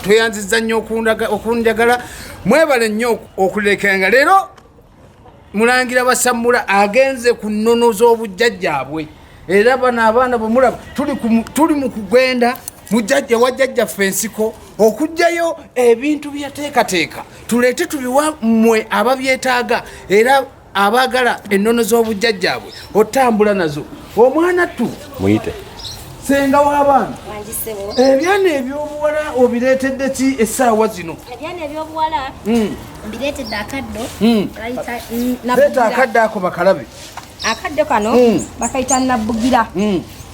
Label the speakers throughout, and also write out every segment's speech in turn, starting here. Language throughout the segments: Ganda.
Speaker 1: tweyanzizza nnyo okunjagala mwebale nnyo okulekenga leero Mulangira Basamula agenze ku nnono z'obujjajjaabwe era bano abaana bamulaba tuli mu kugenda mujjajja wajjajja ffensiko okujjayo ebintu byateekateeka tuleete tubiwa mmwe ababyetaaga era abagala ennono z'obujjajjaabwe otambula nazo omwana tu
Speaker 2: muyite
Speaker 1: Senga w'abaana ebyana ebyobuwala obireetedde ki essaawa zino
Speaker 3: ebyana ebyobuwala mbireetedde akaddo
Speaker 1: leeta akadde ako bakalabe
Speaker 3: akadde kano bakayita nabbugira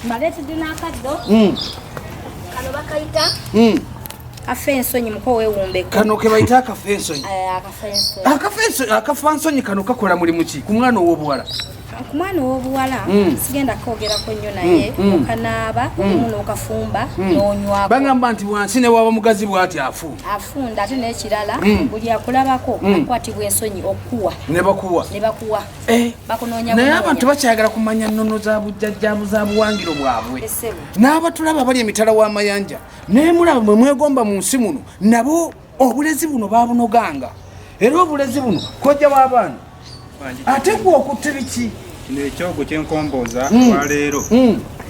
Speaker 3: mbaleetedde n'akaddo kano bakayita kafensonyi Muko Wewumbeko
Speaker 1: kano ke bayita akafensonyi akafansonyi kano kakola mulimu ki ku mwana ow'obuwala
Speaker 3: ku mwana ow'obuwala sigenda koogerako nnyo naye okanaaba omuno okafumba n'onywako
Speaker 1: bagamba nti wansi ne waba mugazi bw'ati
Speaker 3: afunda ate n'ekirala buli akulabako akwatibwa ensonyi okuwa
Speaker 1: ne bakuwa
Speaker 3: bakunoonya
Speaker 1: naye abantu bakyagala kumanya nnono za bujjajjaabu za buwangiro bwabwe n'abatulaba bali emitala w'amayanja naye mulaba mwe mwegomba mu nsi muno nabo obulezi buno babunoganga era obulezi buno kojja w'abaana ate gwe okutte biki
Speaker 4: ekyogo kyenkombooza waleero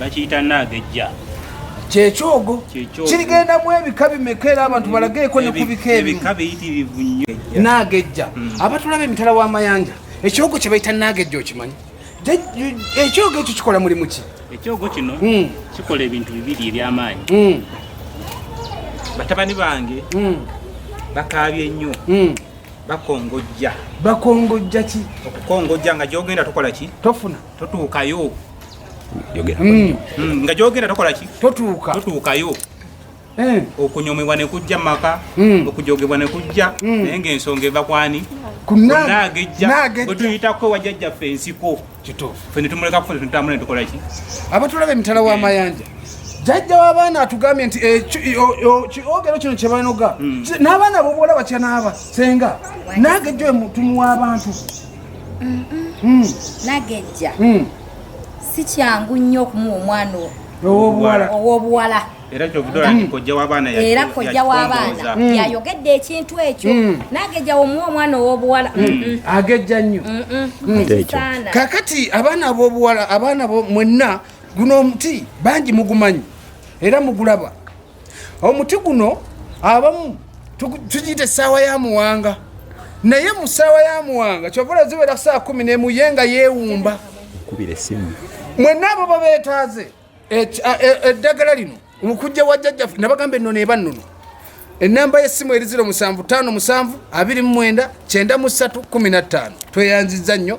Speaker 4: bakiyita naagejja
Speaker 1: kyekyogo kirigendamu ebika bimeka era abantu balageeko ne ku bika
Speaker 4: ebika biyitirivu nnyo
Speaker 1: naagejja abatulaba emitala w'amayanja ekyogo kye bayita naagejja okimanyi ekyogo ekyo kikola mulimu ki
Speaker 4: ekyogo kino kikola ebintu bibiri eby'amaanyi batabani bange bakaabye nnyo
Speaker 1: bakongojja ki
Speaker 4: okukongojja nga gyogenda tokola ki
Speaker 1: tofuna
Speaker 4: totuukayo nga gyogenda tokola ki totuukayo okunyomebwa ne kujja maka okujogebwa ne kujja naye ng'ensonga eva kwani kunaagejja bwe tuyitako wajjajjaffe ensiko ffe ne tumuleka kuffe netutambula ne tukola ki
Speaker 1: abatulaba emitala w'amayanja jjajja w'abaana atugambye nti kiogero kino kye banoga n'abaana b'obuwala bakyanaaba Senga naagejja mutumu w'abantu
Speaker 3: nagejja si kyangu nnyo okumuwa omwana ow'obuwala
Speaker 4: era kyobudola nti kojja w'abaana
Speaker 3: era kojja w'abaana yayogedde ekintu ekyo nagejja omuwa omwana ow'obuwala
Speaker 1: agejja nnyo kakati abaana ab'obuwala abaana mwenna guno omuti bangi mugumanyi era mugulaba omuti guno abamu tugiyita essaawa ya muwanga naye mu ssaawa ya muwanga kyovola ziwera saa 10 yenga yeewumba mwenna abo babeetaaze eddagala lino okujja wajjajjaffe nabagamba ennono eba nnono ennamba y'essimu eri 0757 29 93 15 tweyanzizza nnyo